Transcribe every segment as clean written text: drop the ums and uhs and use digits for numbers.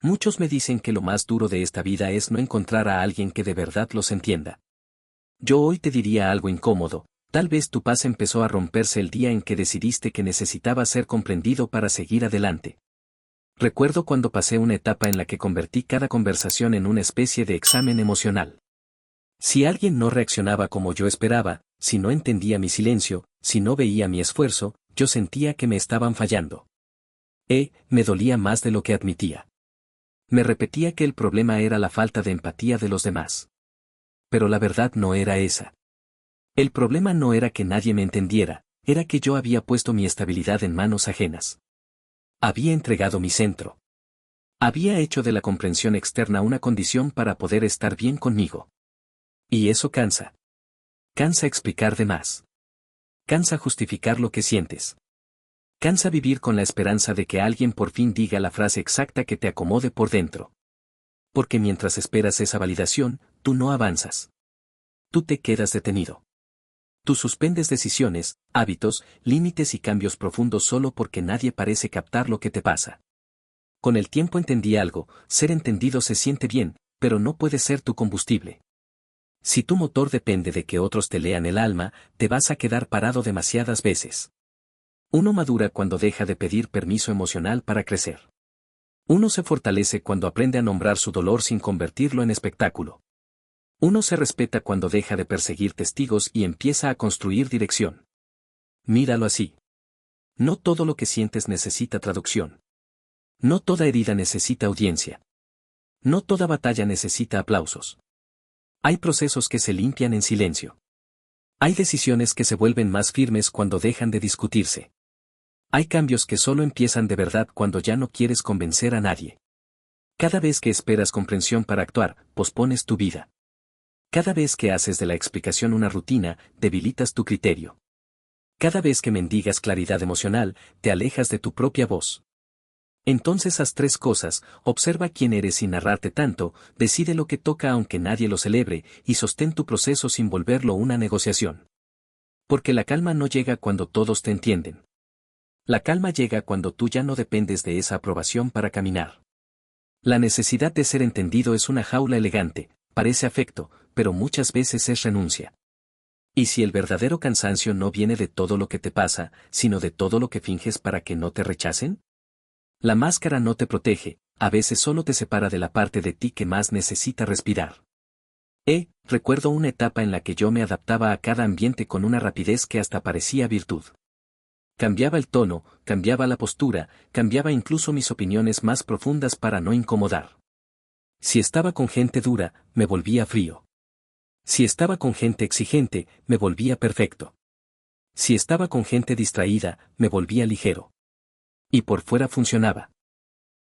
Muchos me dicen que lo más duro de esta vida es no encontrar a alguien que de verdad los entienda. Yo hoy te diría algo incómodo, tal vez tu paz empezó a romperse el día en que decidiste que necesitabas ser comprendido para seguir adelante. Recuerdo cuando pasé una etapa en la que convertí cada conversación en una especie de examen emocional. Si alguien no reaccionaba como yo esperaba, si no entendía mi silencio, si no veía mi esfuerzo, yo sentía que me estaban fallando. Me dolía más de lo que admitía. Me repetía que el problema era la falta de empatía de los demás. Pero la verdad no era esa. El problema no era que nadie me entendiera, era que yo había puesto mi estabilidad en manos ajenas. Había entregado mi centro. Había hecho de la comprensión externa una condición para poder estar bien conmigo. Y eso cansa. Cansa explicar de más. Cansa justificar lo que sientes. Cansa vivir con la esperanza de que alguien por fin diga la frase exacta que te acomode por dentro. Porque mientras esperas esa validación, tú no avanzas. Tú te quedas detenido. Tú suspendes decisiones, hábitos, límites y cambios profundos solo porque nadie parece captar lo que te pasa. Con el tiempo entendí algo, ser entendido se siente bien, pero no puede ser tu combustible. Si tu motor depende de que otros te lean el alma, te vas a quedar parado demasiadas veces. Uno madura cuando deja de pedir permiso emocional para crecer. Uno se fortalece cuando aprende a nombrar su dolor sin convertirlo en espectáculo. Uno se respeta cuando deja de perseguir testigos y empieza a construir dirección. Míralo así. No todo lo que sientes necesita traducción. No toda herida necesita audiencia. No toda batalla necesita aplausos. Hay procesos que se limpian en silencio. Hay decisiones que se vuelven más firmes cuando dejan de discutirse. Hay cambios que solo empiezan de verdad cuando ya no quieres convencer a nadie. Cada vez que esperas comprensión para actuar, pospones tu vida. Cada vez que haces de la explicación una rutina, debilitas tu criterio. Cada vez que mendigas claridad emocional, te alejas de tu propia voz. Entonces haz tres cosas: observa quién eres sin narrarte tanto, decide lo que toca aunque nadie lo celebre, y sostén tu proceso sin volverlo una negociación. Porque la calma no llega cuando todos te entienden. La calma llega cuando tú ya no dependes de esa aprobación para caminar. La necesidad de ser entendido es una jaula elegante, parece afecto, pero muchas veces es renuncia. ¿Y si el verdadero cansancio no viene de todo lo que te pasa, sino de todo lo que finges para que no te rechacen? La máscara no te protege, a veces solo te separa de la parte de ti que más necesita respirar. Recuerdo una etapa en la que yo me adaptaba a cada ambiente con una rapidez que hasta parecía virtud. Cambiaba el tono, cambiaba la postura, cambiaba incluso mis opiniones más profundas para no incomodar. Si estaba con gente dura, me volvía frío. Si estaba con gente exigente, me volvía perfecto. Si estaba con gente distraída, me volvía ligero. Y por fuera funcionaba.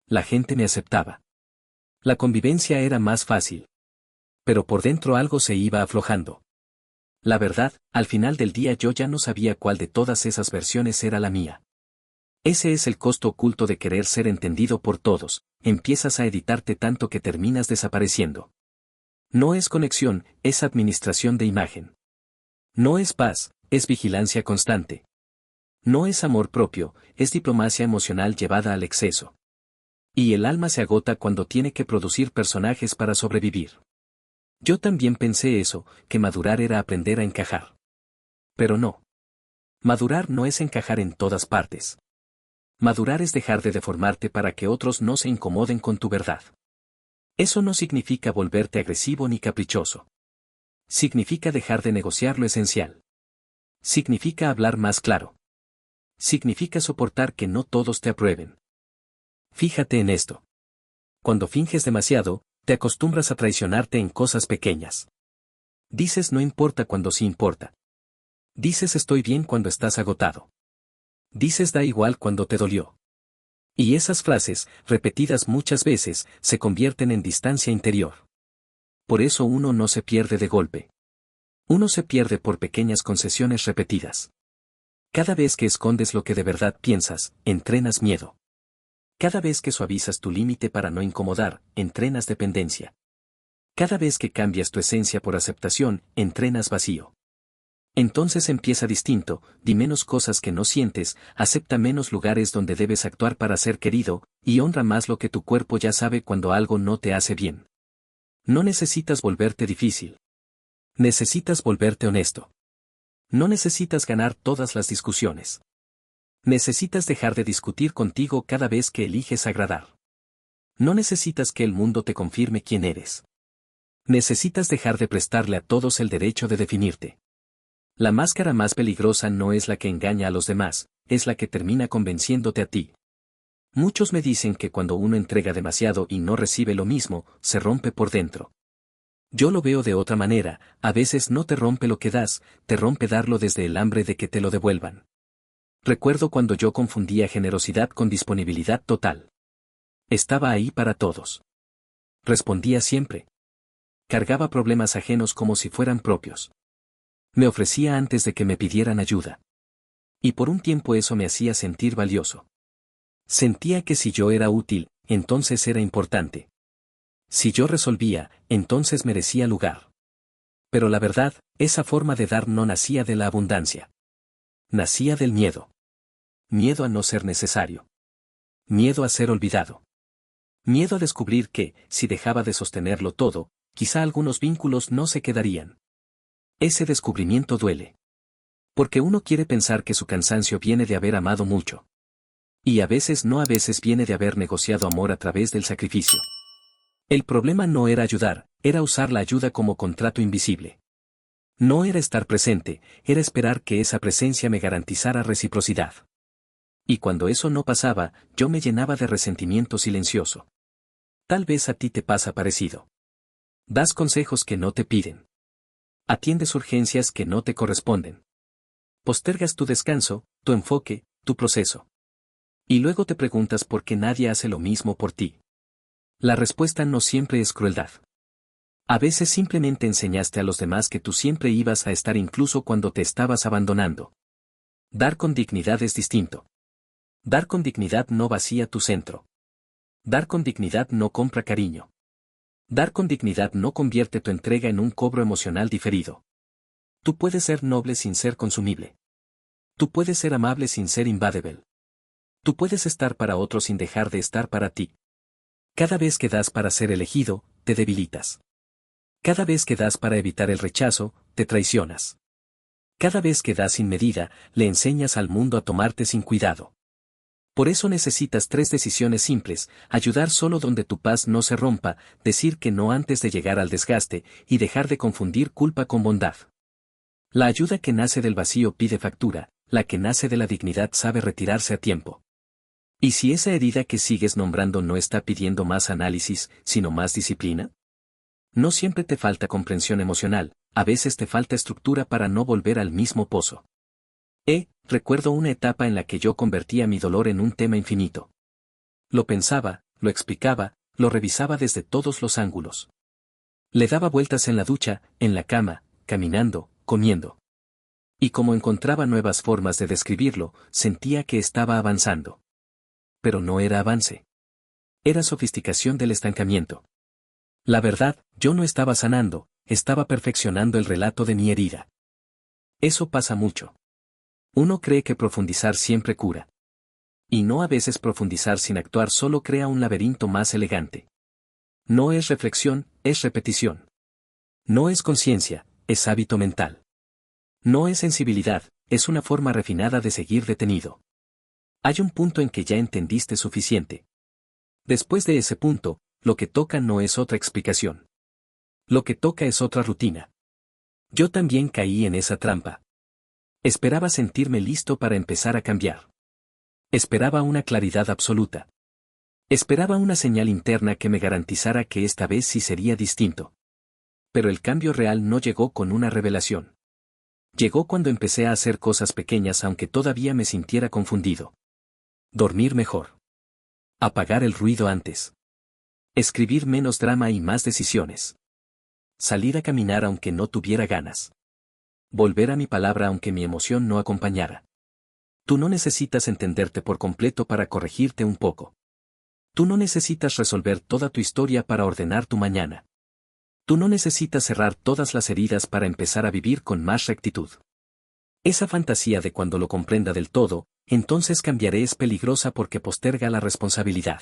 La gente me aceptaba. La convivencia era más fácil. Pero por dentro algo se iba aflojando. La verdad, al final del día yo ya no sabía cuál de todas esas versiones era la mía. Ese es el costo oculto de querer ser entendido por todos, empiezas a editarte tanto que terminas desapareciendo. No es conexión, es administración de imagen. No es paz, es vigilancia constante. No es amor propio, es diplomacia emocional llevada al exceso. Y el alma se agota cuando tiene que producir personajes para sobrevivir. Yo también pensé eso, que madurar era aprender a encajar. Pero no. Madurar no es encajar en todas partes. Madurar es dejar de deformarte para que otros no se incomoden con tu verdad. Eso no significa volverte agresivo ni caprichoso. Significa dejar de negociar lo esencial. Significa hablar más claro. Significa soportar que no todos te aprueben. Fíjate en esto. Cuando finges demasiado, te acostumbras a traicionarte en cosas pequeñas. Dices no importa cuando sí importa. Dices estoy bien cuando estás agotado. Dices da igual cuando te dolió. Y esas frases, repetidas muchas veces, se convierten en distancia interior. Por eso uno no se pierde de golpe. Uno se pierde por pequeñas concesiones repetidas. Cada vez que escondes lo que de verdad piensas, entrenas miedo. Cada vez que suavizas tu límite para no incomodar, entrenas dependencia. Cada vez que cambias tu esencia por aceptación, entrenas vacío. Entonces empieza distinto, di menos cosas que no sientes, acepta menos lugares donde debes actuar para ser querido, y honra más lo que tu cuerpo ya sabe cuando algo no te hace bien. No necesitas volverte difícil. Necesitas volverte honesto. No necesitas ganar todas las discusiones. Necesitas dejar de discutir contigo cada vez que eliges agradar. No necesitas que el mundo te confirme quién eres. Necesitas dejar de prestarle a todos el derecho de definirte. La máscara más peligrosa no es la que engaña a los demás, es la que termina convenciéndote a ti. Muchos me dicen que cuando uno entrega demasiado y no recibe lo mismo, se rompe por dentro. Yo lo veo de otra manera, a veces no te rompe lo que das, te rompe darlo desde el hambre de que te lo devuelvan. Recuerdo cuando yo confundía generosidad con disponibilidad total. Estaba ahí para todos. Respondía siempre. Cargaba problemas ajenos como si fueran propios. Me ofrecía antes de que me pidieran ayuda. Y por un tiempo eso me hacía sentir valioso. Sentía que si yo era útil, entonces era importante. Si yo resolvía, entonces merecía lugar. Pero la verdad, esa forma de dar no nacía de la abundancia. Nacía del miedo. Miedo a no ser necesario. Miedo a ser olvidado. Miedo a descubrir que, si dejaba de sostenerlo todo, quizá algunos vínculos no se quedarían. Ese descubrimiento duele. Porque uno quiere pensar que su cansancio viene de haber amado mucho. Y a veces viene de haber negociado amor a través del sacrificio. El problema no era ayudar, era usar la ayuda como contrato invisible. No era estar presente, era esperar que esa presencia me garantizara reciprocidad. Y cuando eso no pasaba, yo me llenaba de resentimiento silencioso. Tal vez a ti te pasa parecido. Das consejos que no te piden. Atiendes urgencias que no te corresponden. Postergas tu descanso, tu enfoque, tu proceso. Y luego te preguntas por qué nadie hace lo mismo por ti. La respuesta no siempre es crueldad. A veces simplemente enseñaste a los demás que tú siempre ibas a estar incluso cuando te estabas abandonando. Dar con dignidad es distinto. Dar con dignidad no vacía tu centro. Dar con dignidad no compra cariño. Dar con dignidad no convierte tu entrega en un cobro emocional diferido. Tú puedes ser noble sin ser consumible. Tú puedes ser amable sin ser invadable. Tú puedes estar para otros sin dejar de estar para ti. Cada vez que das para ser elegido, te debilitas. Cada vez que das para evitar el rechazo, te traicionas. Cada vez que das sin medida, le enseñas al mundo a tomarte sin cuidado. Por eso necesitas 3 decisiones simples: ayudar solo donde tu paz no se rompa, decir que no antes de llegar al desgaste, y dejar de confundir culpa con bondad. La ayuda que nace del vacío pide factura, la que nace de la dignidad sabe retirarse a tiempo. ¿Y si esa herida que sigues nombrando no está pidiendo más análisis, sino más disciplina? No siempre te falta comprensión emocional, a veces te falta estructura para no volver al mismo pozo. Recuerdo una etapa en la que yo convertía mi dolor en un tema infinito. Lo pensaba, lo explicaba, lo revisaba desde todos los ángulos. Le daba vueltas en la ducha, en la cama, caminando, comiendo. Y como encontraba nuevas formas de describirlo, sentía que estaba avanzando. Pero no era avance. Era sofisticación del estancamiento. La verdad, yo no estaba sanando, estaba perfeccionando el relato de mi herida. Eso pasa mucho. Uno cree que profundizar siempre cura. Y no, a veces profundizar sin actuar solo crea un laberinto más elegante. No es reflexión, es repetición. No es conciencia, es hábito mental. No es sensibilidad, es una forma refinada de seguir detenido. Hay un punto en que ya entendiste suficiente. Después de ese punto, lo que toca no es otra explicación. Lo que toca es otra rutina. Yo también caí en esa trampa. Esperaba sentirme listo para empezar a cambiar. Esperaba una claridad absoluta. Esperaba una señal interna que me garantizara que esta vez sí sería distinto. Pero el cambio real no llegó con una revelación. Llegó cuando empecé a hacer cosas pequeñas aunque todavía me sintiera confundido. Dormir mejor. Apagar el ruido antes. Escribir menos drama y más decisiones. Salir a caminar aunque no tuviera ganas. Volver a mi palabra aunque mi emoción no acompañara. Tú no necesitas entenderte por completo para corregirte un poco. Tú no necesitas resolver toda tu historia para ordenar tu mañana. Tú no necesitas cerrar todas las heridas para empezar a vivir con más rectitud. Esa fantasía de cuando lo comprenda del todo, entonces cambiaré es peligrosa porque posterga la responsabilidad.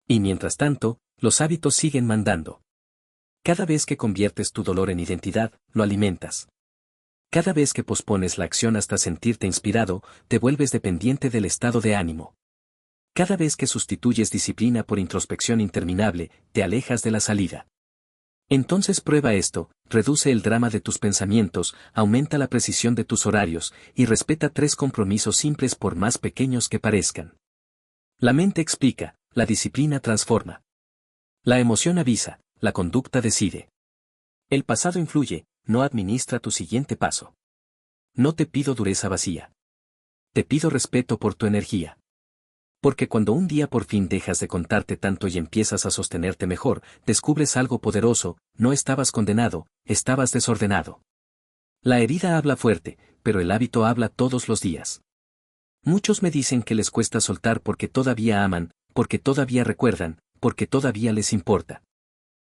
Y mientras tanto, los hábitos siguen mandando. Cada vez que conviertes tu dolor en identidad, lo alimentas. Cada vez que pospones la acción hasta sentirte inspirado, te vuelves dependiente del estado de ánimo. Cada vez que sustituyes disciplina por introspección interminable, te alejas de la salida. Entonces prueba esto, reduce el drama de tus pensamientos, aumenta la precisión de tus horarios, y respeta 3 compromisos simples por más pequeños que parezcan. La mente explica, la disciplina transforma. La emoción avisa, la conducta decide. El pasado influye, no administra tu siguiente paso. No te pido dureza vacía. Te pido respeto por tu energía. Porque cuando un día por fin dejas de contarte tanto y empiezas a sostenerte mejor, descubres algo poderoso, no estabas condenado, estabas desordenado. La herida habla fuerte, pero el hábito habla todos los días. Muchos me dicen que les cuesta soltar porque todavía aman, porque todavía recuerdan, porque todavía les importa.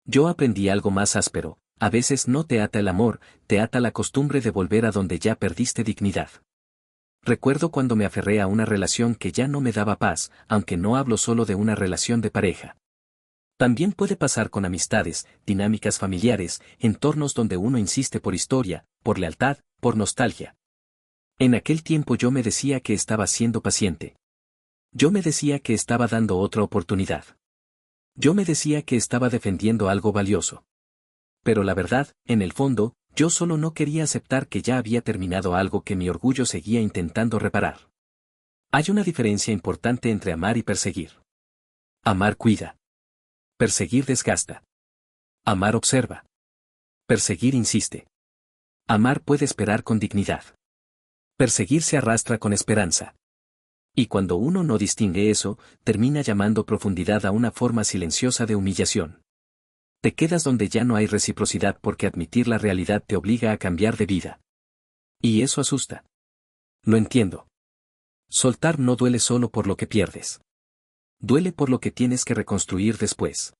Yo aprendí algo más áspero, a veces no te ata el amor, te ata la costumbre de volver a donde ya perdiste dignidad. Recuerdo cuando me aferré a una relación que ya no me daba paz, aunque no hablo solo de una relación de pareja. También puede pasar con amistades, dinámicas familiares, entornos donde uno insiste por historia, por lealtad, por nostalgia. En aquel tiempo yo me decía que estaba siendo paciente. Yo me decía que estaba dando otra oportunidad. Yo me decía que estaba defendiendo algo valioso. Pero la verdad, en el fondo, yo solo no quería aceptar que ya había terminado algo que mi orgullo seguía intentando reparar. Hay una diferencia importante entre amar y perseguir. Amar cuida. Perseguir desgasta. Amar observa. Perseguir insiste. Amar puede esperar con dignidad. Perseguir se arrastra con esperanza. Y cuando uno no distingue eso, termina llamando profundidad a una forma silenciosa de humillación. Te quedas donde ya no hay reciprocidad porque admitir la realidad te obliga a cambiar de vida. Y eso asusta. Lo entiendo. Soltar no duele solo por lo que pierdes. Duele por lo que tienes que reconstruir después.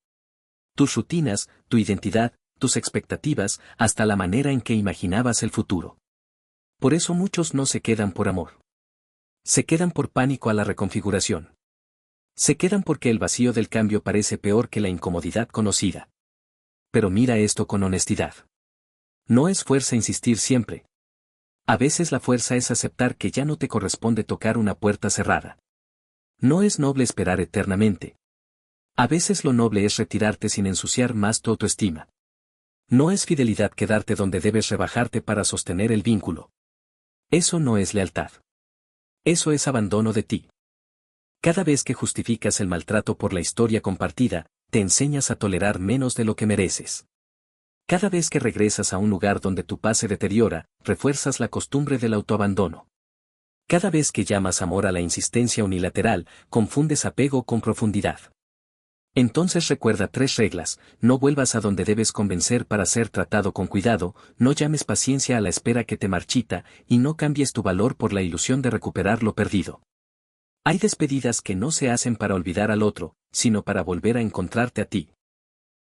Tus rutinas, tu identidad, tus expectativas, hasta la manera en que imaginabas el futuro. Por eso muchos no se quedan por amor. Se quedan por pánico a la reconfiguración. Se quedan porque el vacío del cambio parece peor que la incomodidad conocida. Pero mira esto con honestidad. No es fuerza insistir siempre. A veces la fuerza es aceptar que ya no te corresponde tocar una puerta cerrada. No es noble esperar eternamente. A veces lo noble es retirarte sin ensuciar más tu autoestima. No es fidelidad quedarte donde debes rebajarte para sostener el vínculo. Eso no es lealtad. Eso es abandono de ti. Cada vez que justificas el maltrato por la historia compartida, te enseñas a tolerar menos de lo que mereces. Cada vez que regresas a un lugar donde tu paz se deteriora, refuerzas la costumbre del autoabandono. Cada vez que llamas amor a la insistencia unilateral, confundes apego con profundidad. Entonces recuerda 3 reglas: no vuelvas a donde debes convencer para ser tratado con cuidado, no llames paciencia a la espera que te marchita, y no cambies tu valor por la ilusión de recuperar lo perdido. Hay despedidas que no se hacen para olvidar al otro, sino para volver a encontrarte a ti.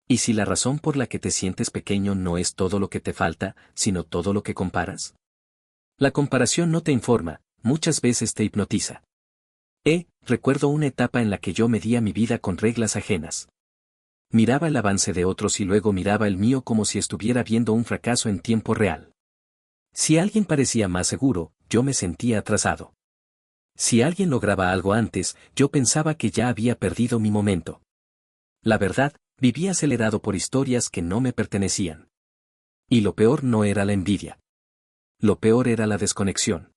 ¿Y si la razón por la que te sientes pequeño no es todo lo que te falta, sino todo lo que comparas? La comparación no te informa, muchas veces te hipnotiza. Recuerdo una etapa en la que yo medía mi vida con reglas ajenas. Miraba el avance de otros y luego miraba el mío como si estuviera viendo un fracaso en tiempo real. Si alguien parecía más seguro, yo me sentía atrasado. Si alguien lograba algo antes, yo pensaba que ya había perdido mi momento. La verdad, vivía acelerado por historias que no me pertenecían. Y lo peor no era la envidia. Lo peor era la desconexión.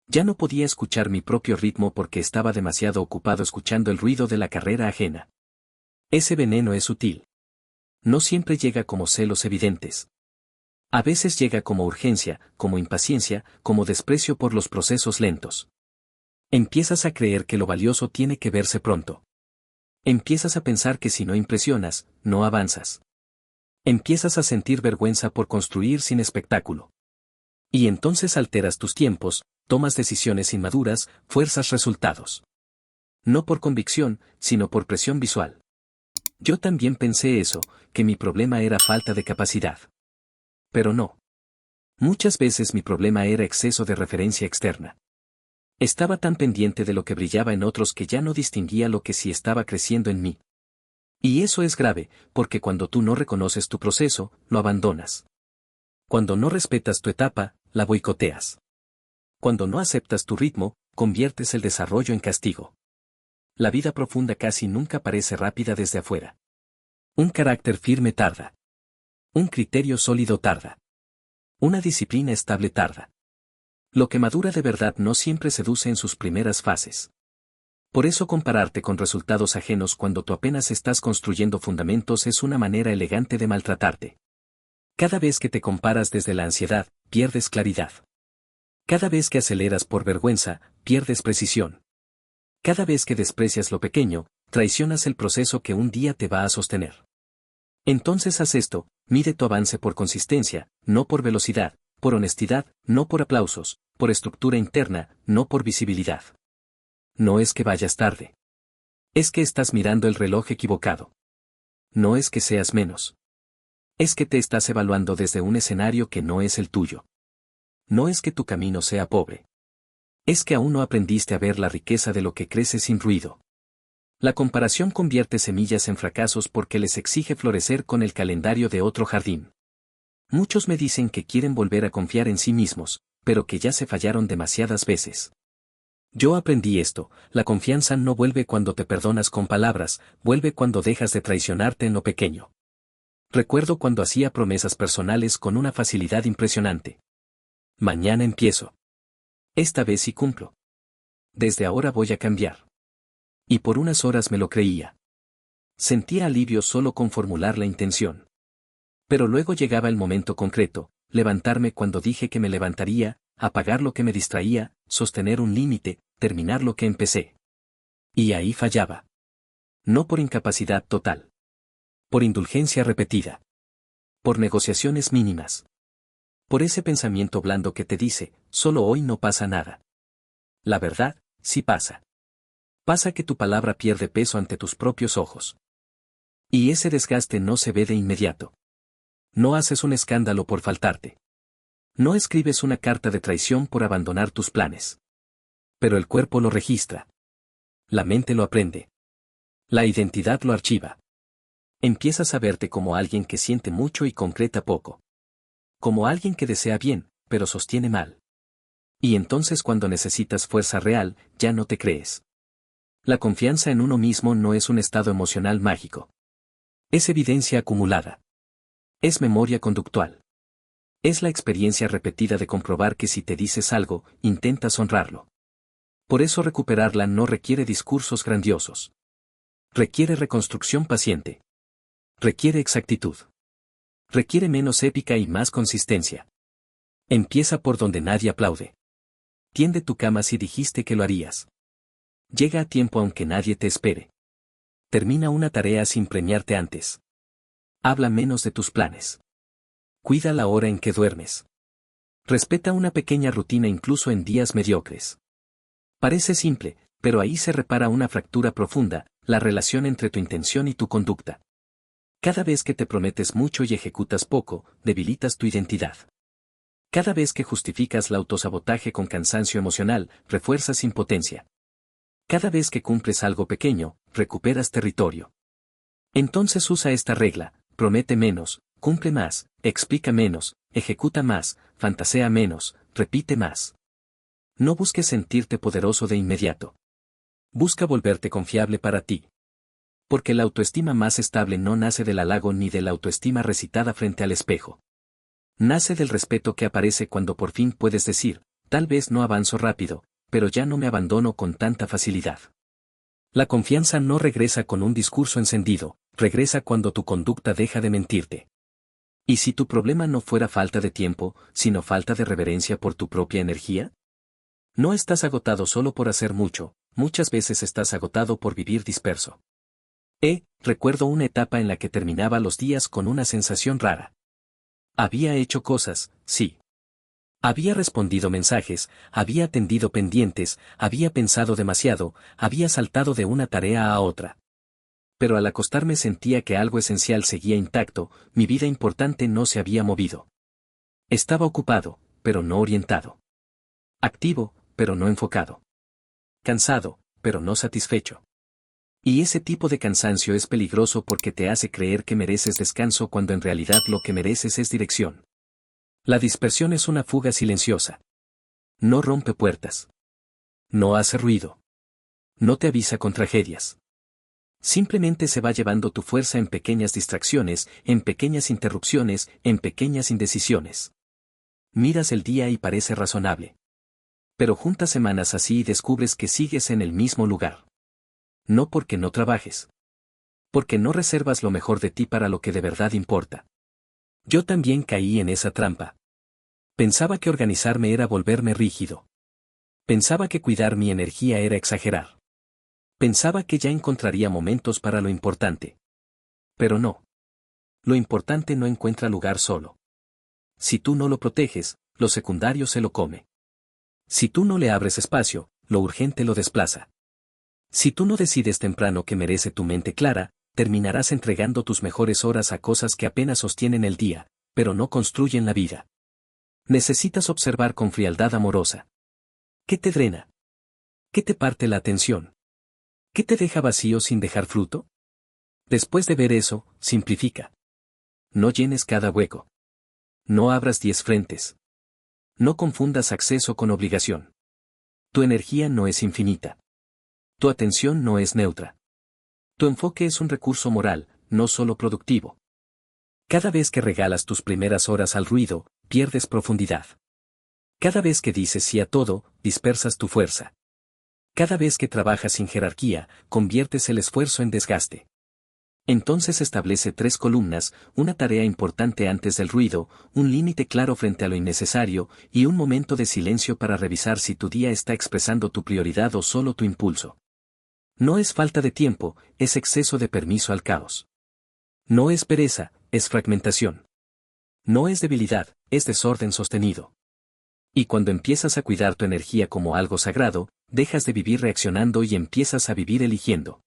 Ya no podía escuchar mi propio ritmo porque estaba demasiado ocupado escuchando el ruido de la carrera ajena. Ese veneno es sutil. No siempre llega como celos evidentes. A veces llega como urgencia, como impaciencia, como desprecio por los procesos lentos. Empiezas a creer que lo valioso tiene que verse pronto. Empiezas a pensar que si no impresionas, no avanzas. Empiezas a sentir vergüenza por construir sin espectáculo. Y entonces alteras tus tiempos, tomas decisiones inmaduras, fuerzas resultados. No por convicción, sino por presión visual. Yo también pensé eso, que mi problema era falta de capacidad. Pero no. Muchas veces mi problema era exceso de referencia externa. Estaba tan pendiente de lo que brillaba en otros que ya no distinguía lo que sí estaba creciendo en mí. Y eso es grave, porque cuando tú no reconoces tu proceso, lo abandonas. Cuando no respetas tu etapa, la boicoteas. Cuando no aceptas tu ritmo, conviertes el desarrollo en castigo. La vida profunda casi nunca parece rápida desde afuera. Un carácter firme tarda. Un criterio sólido tarda. Una disciplina estable tarda. Lo que madura de verdad no siempre seduce en sus primeras fases. Por eso compararte con resultados ajenos cuando tú apenas estás construyendo fundamentos es una manera elegante de maltratarte. Cada vez que te comparas desde la ansiedad, pierdes claridad. Cada vez que aceleras por vergüenza, pierdes precisión. Cada vez que desprecias lo pequeño, traicionas el proceso que un día te va a sostener. Entonces haz esto, mide tu avance por consistencia, no por velocidad, por honestidad, no por aplausos, por estructura interna, no por visibilidad. No es que vayas tarde. Es que estás mirando el reloj equivocado. No es que seas menos. Es que te estás evaluando desde un escenario que no es el tuyo. No es que tu camino sea pobre. Es que aún no aprendiste a ver la riqueza de lo que crece sin ruido. La comparación convierte semillas en fracasos porque les exige florecer con el calendario de otro jardín. Muchos me dicen que quieren volver a confiar en sí mismos, pero que ya se fallaron demasiadas veces. Yo aprendí esto, la confianza no vuelve cuando te perdonas con palabras, vuelve cuando dejas de traicionarte en lo pequeño. Recuerdo cuando hacía promesas personales con una facilidad impresionante. Mañana empiezo. Esta vez sí cumplo. Desde ahora voy a cambiar. Y por unas horas me lo creía. Sentía alivio solo con formular la intención. Pero luego llegaba el momento concreto, levantarme cuando dije que me levantaría, apagar lo que me distraía, sostener un límite, terminar lo que empecé. Y ahí fallaba. No por incapacidad total. Por indulgencia repetida. Por negociaciones mínimas. Por ese pensamiento blando que te dice, solo hoy no pasa nada. La verdad, sí pasa. Pasa que tu palabra pierde peso ante tus propios ojos. Y ese desgaste no se ve de inmediato. No haces un escándalo por faltarte. No escribes una carta de traición por abandonar tus planes. Pero el cuerpo lo registra. La mente lo aprende. La identidad lo archiva. Empiezas a verte como alguien que siente mucho y concreta poco. Como alguien que desea bien, pero sostiene mal. Y entonces cuando necesitas fuerza real, ya no te crees. La confianza en uno mismo no es un estado emocional mágico. Es evidencia acumulada. Es memoria conductual. Es la experiencia repetida de comprobar que si te dices algo, intentas honrarlo. Por eso recuperarla no requiere discursos grandiosos. Requiere reconstrucción paciente. Requiere exactitud. Requiere menos épica y más consistencia. Empieza por donde nadie aplaude. Tiende tu cama si dijiste que lo harías. Llega a tiempo aunque nadie te espere. Termina una tarea sin premiarte antes. Habla menos de tus planes. Cuida la hora en que duermes. Respeta una pequeña rutina incluso en días mediocres. Parece simple, pero ahí se repara una fractura profunda, la relación entre tu intención y tu conducta. Cada vez que te prometes mucho y ejecutas poco, debilitas tu identidad. Cada vez que justificas el autosabotaje con cansancio emocional, refuerzas impotencia. Cada vez que cumples algo pequeño, recuperas territorio. Entonces usa esta regla, promete menos, cumple más, explica menos, ejecuta más, fantasea menos, repite más. No busques sentirte poderoso de inmediato. Busca volverte confiable para ti. Porque la autoestima más estable no nace del halago ni de la autoestima recitada frente al espejo. Nace del respeto que aparece cuando por fin puedes decir, tal vez no avanzo rápido, pero ya no me abandono con tanta facilidad. La confianza no regresa con un discurso encendido, regresa cuando tu conducta deja de mentirte. ¿Y si tu problema no fuera falta de tiempo, sino falta de reverencia por tu propia energía? No estás agotado solo por hacer mucho, muchas veces estás agotado por vivir disperso. Recuerdo una etapa en la que terminaba los días con una sensación rara. Había hecho cosas, sí. Había respondido mensajes, había atendido pendientes, había pensado demasiado, había saltado de una tarea a otra. Pero al acostarme sentía que algo esencial seguía intacto, mi vida importante no se había movido. Estaba ocupado, pero no orientado. Activo, pero no enfocado. Cansado, pero no satisfecho. Y ese tipo de cansancio es peligroso porque te hace creer que mereces descanso cuando en realidad lo que mereces es dirección. La dispersión es una fuga silenciosa. No rompe puertas. No hace ruido. No te avisa con tragedias. Simplemente se va llevando tu fuerza en pequeñas distracciones, en pequeñas interrupciones, en pequeñas indecisiones. Miras el día y parece razonable. Pero juntas semanas así y descubres que sigues en el mismo lugar. No porque no trabajes. Porque no reservas lo mejor de ti para lo que de verdad importa. Yo también caí en esa trampa. Pensaba que organizarme era volverme rígido. Pensaba que cuidar mi energía era exagerar. Pensaba que ya encontraría momentos para lo importante. Pero no. Lo importante no encuentra lugar solo. Si tú no lo proteges, lo secundario se lo come. Si tú no le abres espacio, lo urgente lo desplaza. Si tú no decides temprano que merece tu mente clara, terminarás entregando tus mejores horas a cosas que apenas sostienen el día, pero no construyen la vida. Necesitas observar con frialdad amorosa. ¿Qué te drena? ¿Qué te parte la atención? ¿Qué te deja vacío sin dejar fruto? Después de ver eso, simplifica. No llenes cada hueco. No abras 10 frentes. No confundas acceso con obligación. Tu energía no es infinita. Tu atención no es neutra. Tu enfoque es un recurso moral, no solo productivo. Cada vez que regalas tus primeras horas al ruido, pierdes profundidad. Cada vez que dices sí a todo, dispersas tu fuerza. Cada vez que trabajas sin jerarquía, conviertes el esfuerzo en desgaste. Entonces establece 3 columnas, una tarea importante antes del ruido, un límite claro frente a lo innecesario, y un momento de silencio para revisar si tu día está expresando tu prioridad o solo tu impulso. No es falta de tiempo, es exceso de permiso al caos. No es pereza, es fragmentación. No es debilidad, es desorden sostenido. Y cuando empiezas a cuidar tu energía como algo sagrado, dejas de vivir reaccionando y empiezas a vivir eligiendo.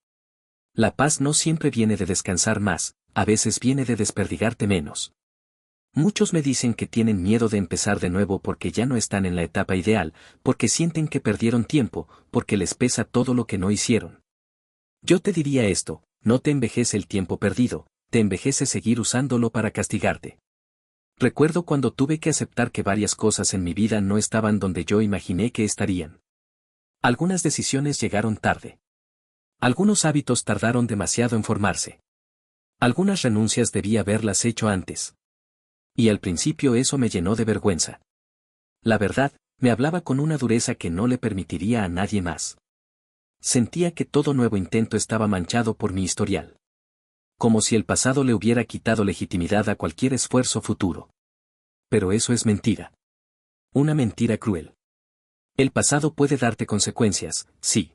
La paz no siempre viene de descansar más, a veces viene de desperdigarte menos. Muchos me dicen que tienen miedo de empezar de nuevo porque ya no están en la etapa ideal, porque sienten que perdieron tiempo, porque les pesa todo lo que no hicieron. Yo te diría esto, no te envejece el tiempo perdido, te envejece seguir usándolo para castigarte. Recuerdo cuando tuve que aceptar que varias cosas en mi vida no estaban donde yo imaginé que estarían. Algunas decisiones llegaron tarde. Algunos hábitos tardaron demasiado en formarse. Algunas renuncias debí haberlas hecho antes. Y al principio eso me llenó de vergüenza. La verdad, me hablaba con una dureza que no le permitiría a nadie más. Sentía que todo nuevo intento estaba manchado por mi historial. Como si el pasado le hubiera quitado legitimidad a cualquier esfuerzo futuro. Pero eso es mentira. Una mentira cruel. El pasado puede darte consecuencias, sí.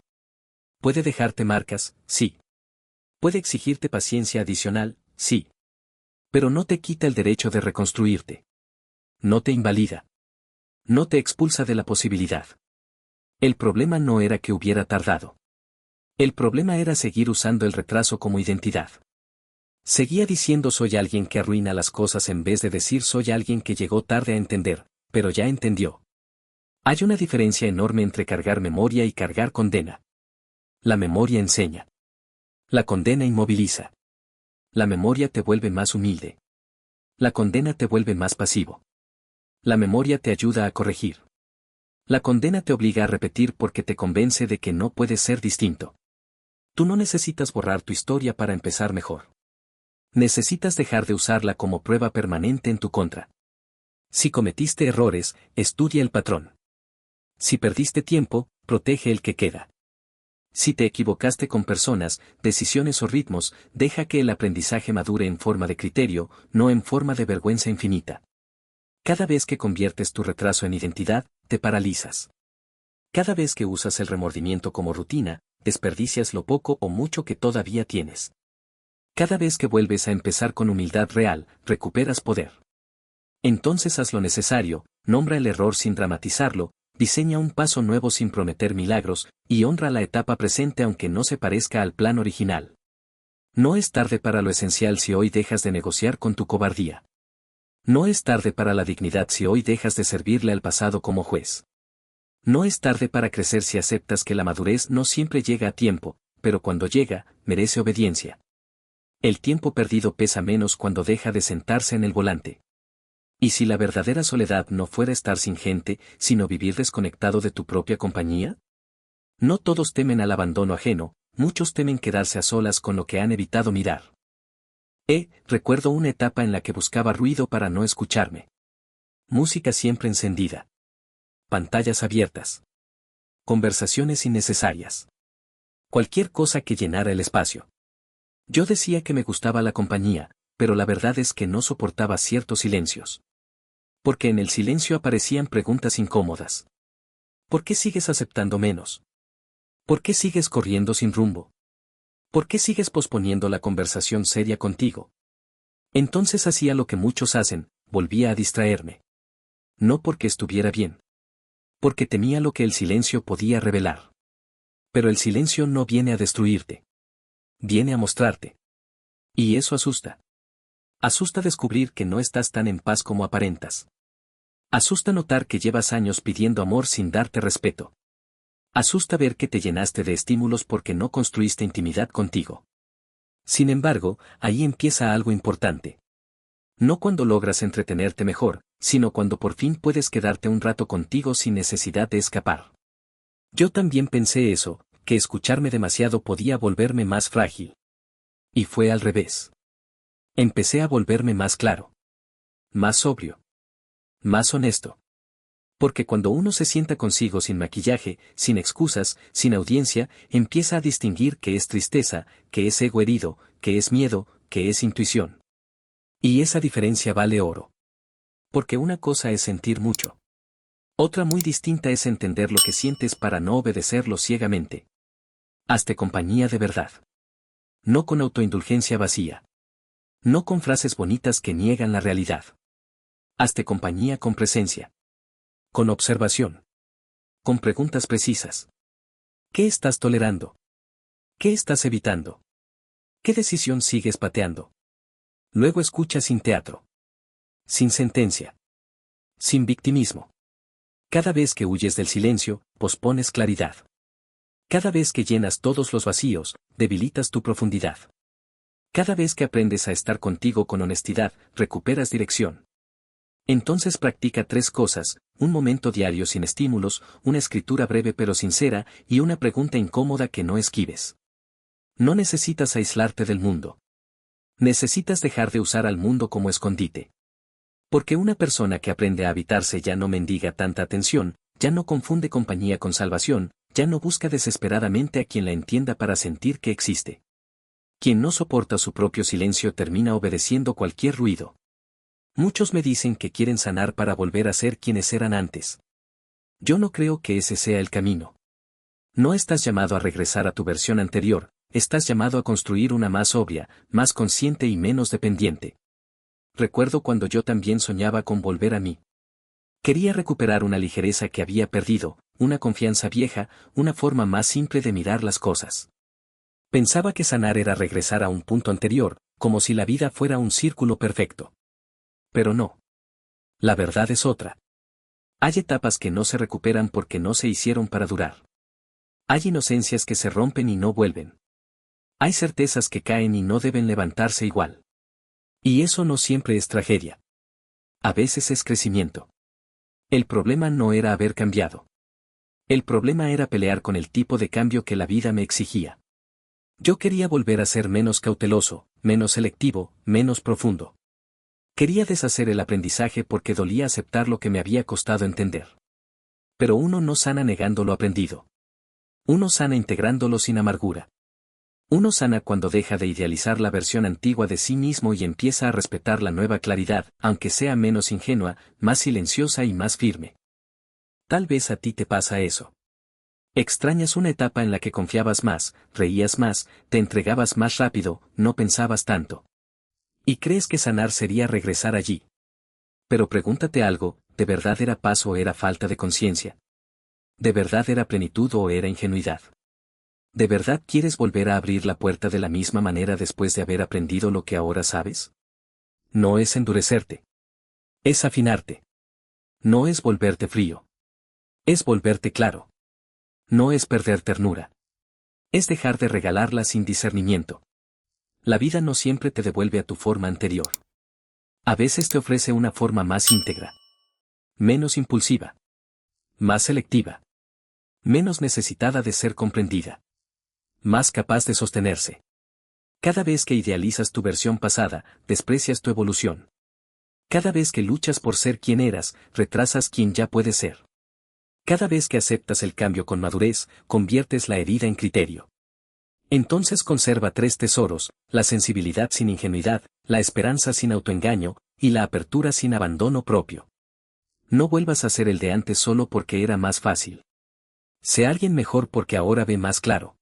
Puede dejarte marcas, sí. Puede exigirte paciencia adicional, sí. Pero no te quita el derecho de reconstruirte. No te invalida. No te expulsa de la posibilidad. El problema no era que hubiera tardado. El problema era seguir usando el retraso como identidad. Seguía diciendo soy alguien que arruina las cosas en vez de decir soy alguien que llegó tarde a entender, pero ya entendió. Hay una diferencia enorme entre cargar memoria y cargar condena. La memoria enseña. La condena inmoviliza. La memoria te vuelve más humilde. La condena te vuelve más pasivo. La memoria te ayuda a corregir. La condena te obliga a repetir porque te convence de que no puedes ser distinto. Tú no necesitas borrar tu historia para empezar mejor. Necesitas dejar de usarla como prueba permanente en tu contra. Si cometiste errores, estudia el patrón. Si perdiste tiempo, protege el que queda. Si te equivocaste con personas, decisiones o ritmos, deja que el aprendizaje madure en forma de criterio, no en forma de vergüenza infinita. Cada vez que conviertes tu retraso en identidad, te paralizas. Cada vez que usas el remordimiento como rutina, desperdicias lo poco o mucho que todavía tienes. Cada vez que vuelves a empezar con humildad real, recuperas poder. Entonces haz lo necesario, nombra el error sin dramatizarlo, diseña un paso nuevo sin prometer milagros, y honra la etapa presente aunque no se parezca al plan original. No es tarde para lo esencial si hoy dejas de negociar con tu cobardía. No es tarde para la dignidad si hoy dejas de servirle al pasado como juez. No es tarde para crecer si aceptas que la madurez no siempre llega a tiempo, pero cuando llega, merece obediencia. El tiempo perdido pesa menos cuando deja de sentarse en el volante. ¿Y si la verdadera soledad no fuera estar sin gente, sino vivir desconectado de tu propia compañía? No todos temen al abandono ajeno, muchos temen quedarse a solas con lo que han evitado mirar. Recuerdo una etapa en la que buscaba ruido para no escucharme. Música siempre encendida. Pantallas abiertas. Conversaciones innecesarias. Cualquier cosa que llenara el espacio. Yo decía que me gustaba la compañía, pero la verdad es que no soportaba ciertos silencios. Porque en el silencio aparecían preguntas incómodas. ¿Por qué sigues aceptando menos? ¿Por qué sigues corriendo sin rumbo? ¿Por qué sigues posponiendo la conversación seria contigo? Entonces hacía lo que muchos hacen, volvía a distraerme. No porque estuviera bien. Porque temía lo que el silencio podía revelar. Pero el silencio no viene a destruirte. Viene a mostrarte. Y eso asusta. Asusta descubrir que no estás tan en paz como aparentas. Asusta notar que llevas años pidiendo amor sin darte respeto. Asusta ver que te llenaste de estímulos porque no construiste intimidad contigo. Sin embargo, ahí empieza algo importante. No cuando logras entretenerte mejor, sino cuando por fin puedes quedarte un rato contigo sin necesidad de escapar. Yo también pensé eso, que escucharme demasiado podía volverme más frágil. Y fue al revés. Empecé a volverme más claro. Más sobrio. Más honesto. Porque cuando uno se sienta consigo sin maquillaje, sin excusas, sin audiencia, empieza a distinguir qué es tristeza, qué es ego herido, qué es miedo, qué es intuición. Y esa diferencia vale oro. Porque una cosa es sentir mucho. Otra muy distinta es entender lo que sientes para no obedecerlo ciegamente. Hazte compañía de verdad. No con autoindulgencia vacía. No con frases bonitas que niegan la realidad. Hazte compañía con presencia. Con observación. Con preguntas precisas. ¿Qué estás tolerando? ¿Qué estás evitando? ¿Qué decisión sigues pateando? Luego escucha sin teatro. Sin sentencia. Sin victimismo. Cada vez que huyes del silencio, pospones claridad. Cada vez que llenas todos los vacíos, debilitas tu profundidad. Cada vez que aprendes a estar contigo con honestidad, recuperas dirección. Entonces practica 3 cosas: un momento diario sin estímulos, una escritura breve pero sincera, y una pregunta incómoda que no esquives. No necesitas aislarte del mundo. Necesitas dejar de usar al mundo como escondite. Porque una persona que aprende a habitarse ya no mendiga tanta atención, ya no confunde compañía con salvación, ya no busca desesperadamente a quien la entienda para sentir que existe. Quien no soporta su propio silencio termina obedeciendo cualquier ruido. Muchos me dicen que quieren sanar para volver a ser quienes eran antes. Yo no creo que ese sea el camino. No estás llamado a regresar a tu versión anterior, estás llamado a construir una más sobria, más consciente y menos dependiente. Recuerdo cuando yo también soñaba con volver a mí. Quería recuperar una ligereza que había perdido, una confianza vieja, una forma más simple de mirar las cosas. Pensaba que sanar era regresar a un punto anterior, como si la vida fuera un círculo perfecto. Pero no. La verdad es otra. Hay etapas que no se recuperan porque no se hicieron para durar. Hay inocencias que se rompen y no vuelven. Hay certezas que caen y no deben levantarse igual. Y eso no siempre es tragedia. A veces es crecimiento. El problema no era haber cambiado. El problema era pelear con el tipo de cambio que la vida me exigía. Yo quería volver a ser menos cauteloso, menos selectivo, menos profundo. Quería deshacer el aprendizaje porque dolía aceptar lo que me había costado entender. Pero uno no sana negando lo aprendido. Uno sana integrándolo sin amargura. Uno sana cuando deja de idealizar la versión antigua de sí mismo y empieza a respetar la nueva claridad, aunque sea menos ingenua, más silenciosa y más firme. Tal vez a ti te pasa eso. Extrañas una etapa en la que confiabas más, reías más, te entregabas más rápido, no pensabas tanto. Y crees que sanar sería regresar allí. Pero pregúntate algo, ¿de verdad era paz o era falta de conciencia? ¿De verdad era plenitud o era ingenuidad? ¿De verdad quieres volver a abrir la puerta de la misma manera después de haber aprendido lo que ahora sabes? No es endurecerte. Es afinarte. No es volverte frío. Es volverte claro. No es perder ternura. Es dejar de regalarla sin discernimiento. La vida no siempre te devuelve a tu forma anterior. A veces te ofrece una forma más íntegra. Menos impulsiva. Más selectiva. Menos necesitada de ser comprendida. Más capaz de sostenerse. Cada vez que idealizas tu versión pasada, desprecias tu evolución. Cada vez que luchas por ser quien eras, retrasas quien ya puedes ser. Cada vez que aceptas el cambio con madurez, conviertes la herida en criterio. Entonces conserva tres tesoros: la sensibilidad sin ingenuidad, la esperanza sin autoengaño, y la apertura sin abandono propio. No vuelvas a ser el de antes solo porque era más fácil. Sé alguien mejor porque ahora ve más claro.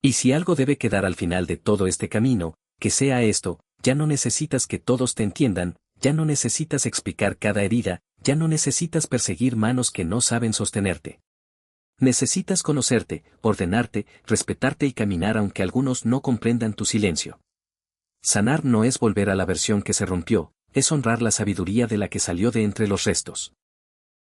Y si algo debe quedar al final de todo este camino, que sea esto: ya no necesitas que todos te entiendan, ya no necesitas explicar cada herida, ya no necesitas perseguir manos que no saben sostenerte. Necesitas conocerte, ordenarte, respetarte y caminar aunque algunos no comprendan tu silencio. Sanar no es volver a la versión que se rompió, es honrar la sabiduría de la que salió de entre los restos.